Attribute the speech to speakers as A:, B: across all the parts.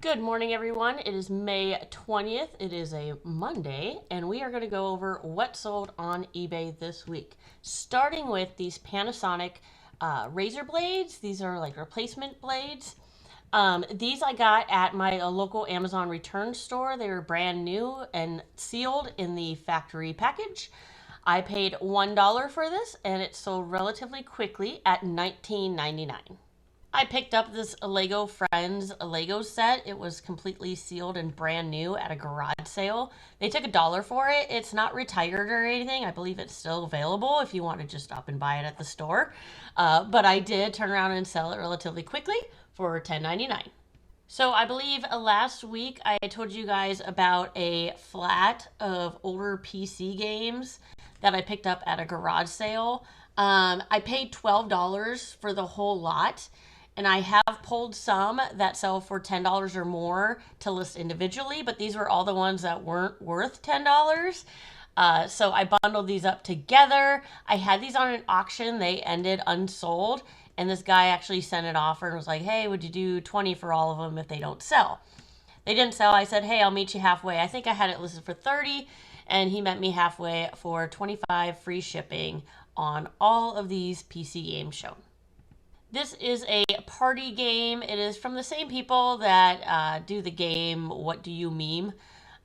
A: Good morning, everyone. It is May 20th. It is a Monday, and we are going to go over what sold on eBay this week. Starting with these Panasonic razor blades. These are like replacement blades. These I got at my local Amazon return store. They were brand new and sealed in the factory package. I paid $1 for this, and it sold relatively quickly at $19.99. I picked up this Lego Friends Lego set. It was completely sealed and brand new at a garage sale. They took $1 for it. It's not retired or anything. I believe it's still available if you want to just stop and buy it at the store. But I did turn around and sell it relatively quickly for $10.99. So I believe last week I told you guys about a flat of older PC games that I picked up at a garage sale. I paid $12 for the whole lot. And I have pulled some that sell for $10 or more to list individually, but these were all the ones that weren't worth $10. So I bundled these up together. I had these on an auction. They ended unsold. And this guy actually sent an offer and was like, hey, would you do 20 for all of them if they don't sell? They didn't sell. I said, hey, I'll meet you halfway. I think I had it listed for 30, and he met me halfway for 25 free shipping on all of these PC games shown. This is a party game. It is from the same people that do the game What Do You Meme?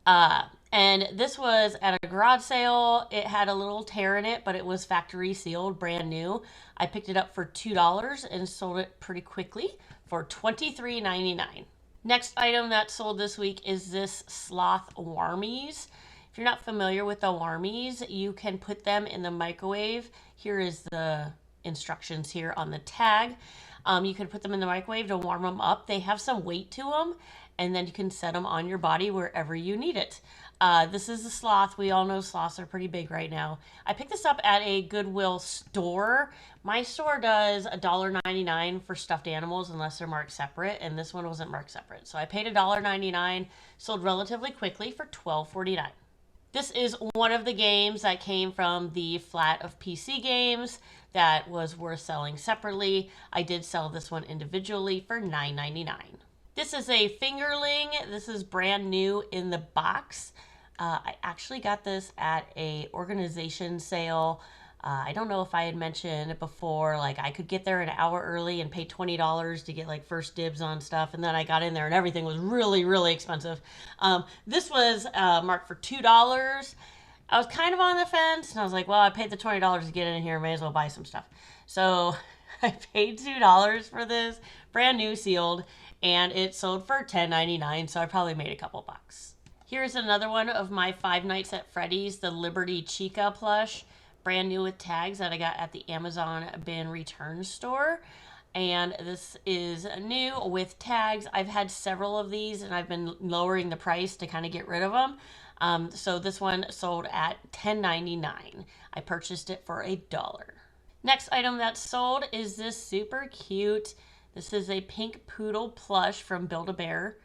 A: And this was at a garage sale. It had a little tear in it, but it was factory sealed, brand new. I picked it up for $2 and sold it pretty quickly for $23.99. Next item that sold this week is this sloth warmies. If you're not familiar with the warmies, you can put them in the microwave. Here is the instructions here on the tag. You can put them in the microwave to warm them up. They have some weight to them, and then you can set them on your body wherever you need it. This is a sloth. We all know sloths are pretty big right now. I picked this up at a Goodwill store. My store does $1.99 for stuffed animals unless they're marked separate, and this one wasn't marked separate. So I paid $1.99, sold relatively quickly for $12.49. This is one of the games that came from the flat of PC games that was worth selling separately. I did sell this one individually for $9.99. This is a fingerling. This is brand new in the box. I actually got this at a organization sale. I don't know if I had mentioned before, like I could get there an hour early and pay $20 to get like first dibs on stuff. And then I got in there and everything was really, really expensive. This was marked for $2. I was kind of on the fence and I was like, well, I paid the $20 to get in here. May as well buy some stuff. So I paid $2 for this, brand new sealed, and it sold for $10.99. So I probably made a couple bucks. Here's another one of my Five Nights at Freddy's, the Liberty Chica plush. Brand new with tags that I got at the Amazon bin return store. And this is new with tags. I've had several of these and I've been lowering the price to kind of get rid of them. So this one sold at $10.99. I purchased it for $1. Next item that's sold is this super cute. This is a pink poodle plush from Build-A-Bear.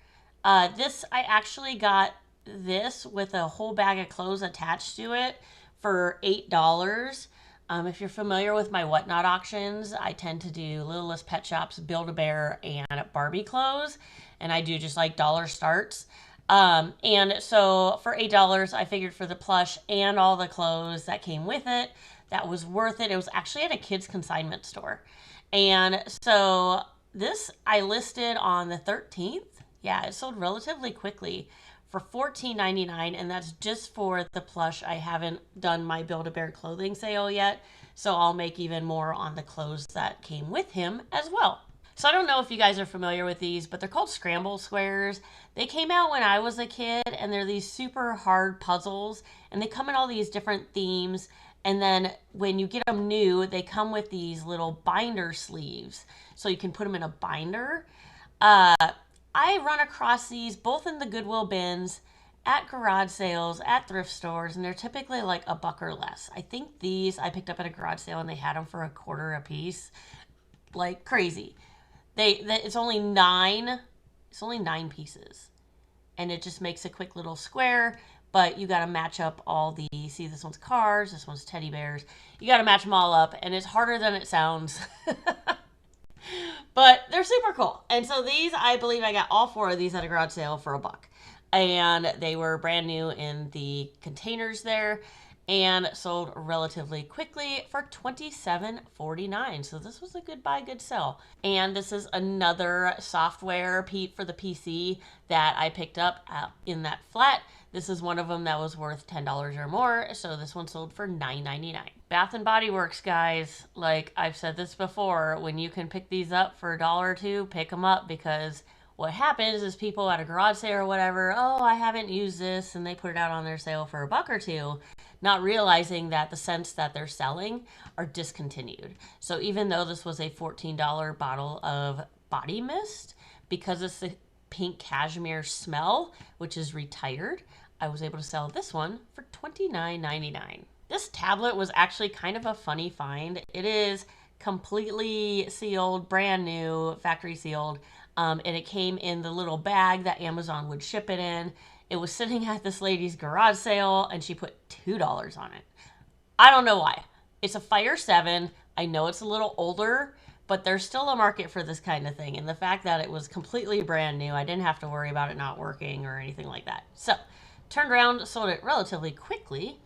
A: This, I actually got this with a whole bag of clothes attached to it for $8. If you're familiar with my Whatnot auctions, I tend to do Littlest Pet Shops, Build-A-Bear, and Barbie clothes. And I do just like dollar starts. And so for $8, I figured for the plush and all the clothes that came with it, that was worth it. It was actually at a kids consignment store. And so this I listed on the 13th. Yeah, it sold relatively quickly for $14.99, and that's just for the plush. I haven't done my Build-A-Bear clothing sale yet, so I'll make even more on the clothes that came with him as well. So I don't know if you guys are familiar with these, but they're called scramble squares. They came out when I was a kid, and they're these super hard puzzles, and they come in all these different themes. And then when you get them new, they come with these little binder sleeves, so you can put them in a binder. I run across these both in the Goodwill bins, at garage sales, at thrift stores, and they're typically like $1 or less. I think these I picked up at a garage sale and they had them for $1 a piece. Like crazy. It's only 9 pieces. And it just makes a quick little square, but you got to match up all the, see this one's cars, this one's teddy bears. You got to match them all up, and it's harder than it sounds. But they're super cool. And so these, I believe I got all 4 of these at a garage sale for $1. And they were brand new in the containers there and sold relatively quickly for $27.49. So this was a good buy, good sell. And this is another software for the PC that I picked up in that flat. This is one of them that was worth $10 or more. So this one sold for $9.99. Bath and Body Works, guys. Like I've said this before, when you can pick these up for $1 or $2, pick them up, because what happens is people at a garage sale or whatever, oh, I haven't used this, and they put it out on their sale for $1 or $2, not realizing that the scents that they're selling are discontinued. So even though this was a $14 bottle of body mist, because it's the pink cashmere smell, which is retired, I was able to sell this one for $29.99. This tablet was actually kind of a funny find. It is completely sealed, brand new, factory sealed. And it came in the little bag that Amazon would ship it in. It was sitting at this lady's garage sale, and she put $2 on it. I don't know why. It's a Fire 7. I know it's a little older, but there's still a market for this kind of thing. And the fact that it was completely brand new, I didn't have to worry about it not working or anything like that. So, turned around, sold it relatively quickly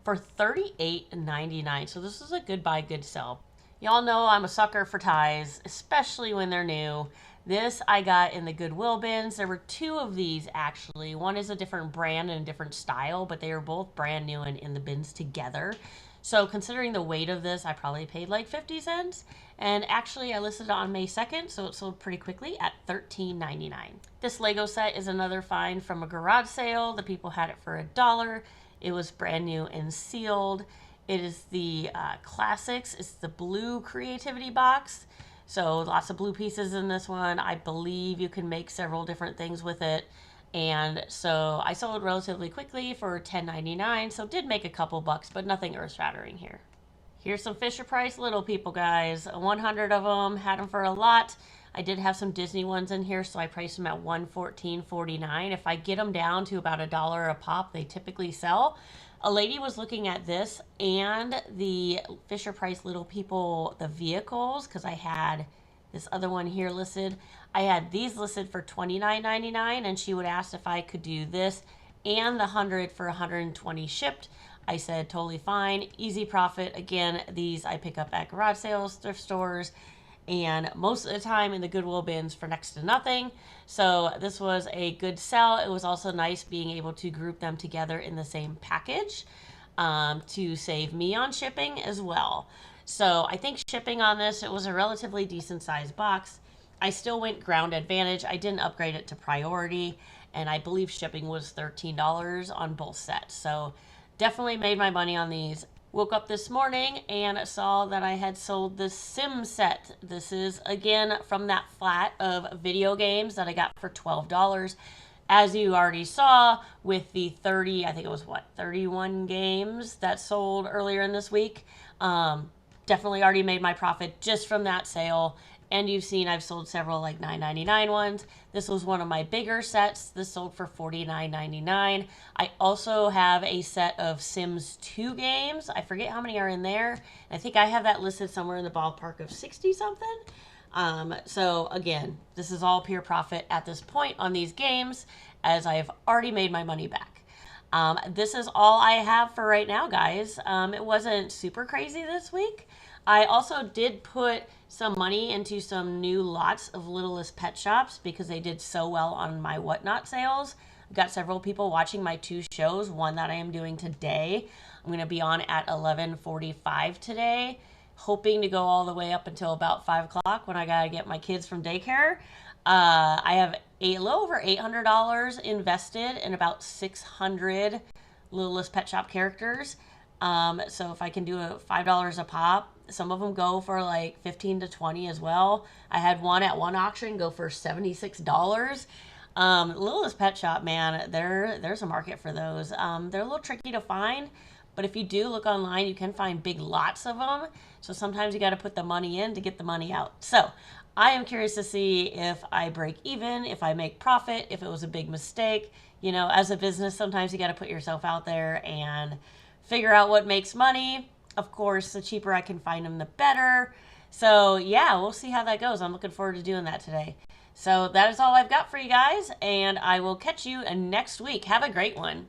A: for $38.99. So this is a good buy, good sell. Y'all know I'm a sucker for ties, especially when they're new. This I got in the Goodwill bins. There were 2 of these actually. One is a different brand and a different style, but they are both brand new and in the bins together. So considering the weight of this, I probably paid like 50 cents. And actually I listed it on May 2nd, so it sold pretty quickly at $13.99. This Lego set is another find from a garage sale. The people had it for $1. It was brand new and sealed. It is the Classics. It's the blue creativity box. So lots of blue pieces in this one. I believe you can make several different things with it. And so I sold relatively quickly for $10.99. So did make a couple bucks, but nothing earth-shattering here. Here's some Fisher-Price little people, guys. 100 of them. Had them for a lot. I did have some Disney ones in here, so I priced them at $114.49. If I get them down to about $1 a pop, they typically sell. A lady was looking at this and the Fisher-Price Little People, the vehicles, because I had this other one here listed. I had these listed for $29.99, and she would ask if I could do this and the 100 for $120 shipped. I said totally fine, easy profit. Again, these I pick up at garage sales, thrift stores, and most of the time in the Goodwill bins for next to nothing. So this was a good sell. It was also nice being able to group them together in the same package to save me on shipping as well. So I think shipping on this, it was a relatively decent sized box. I still went ground advantage. I didn't upgrade it to priority, and I believe shipping was $13 on both sets. So definitely made my money on these. Woke up this morning and saw that I had sold the Sim set. This is, again, from that flat of video games that I got for $12. As you already saw with the 30, I think it was, 31 games that sold earlier in this week. Definitely already made my profit just from that sale. And you've seen I've sold several like $9.99 ones. This was one of my bigger sets. This sold for $49.99. I also have a set of Sims 2 games. I forget how many are in there. I think I have that listed somewhere in the ballpark of 60 something. So again, this is all pure profit at this point on these games, as I have already made my money back. This is all I have for right now, guys. It wasn't super crazy this week. I also did put some money into some new lots of Littlest Pet Shops because they did so well on my Whatnot sales. I've got several people watching my 2 shows, one that I am doing today. I'm going to be on at 11:45 today, hoping to go all the way up until about 5 o'clock when I got to get my kids from daycare. I have a little over $800 invested in about 600 Littlest Pet Shop characters. So if I can do a $5 a pop, some of them go for like 15 to 20 as well. I had one at one auction go for $76. Littlest Pet Shop, man, there's a market for those. They're a little tricky to find, but if you do look online, you can find big lots of them. So sometimes you got to put the money in to get the money out. So I am curious to see if I break even, if I make profit, if it was a big mistake. You know, as a business, sometimes you got to put yourself out there and figure out what makes money. Of course, the cheaper I can find them, the better. So yeah, we'll see how that goes. I'm looking forward to doing that today. So that is all I've got for you guys, and I will catch you next week. Have a great one.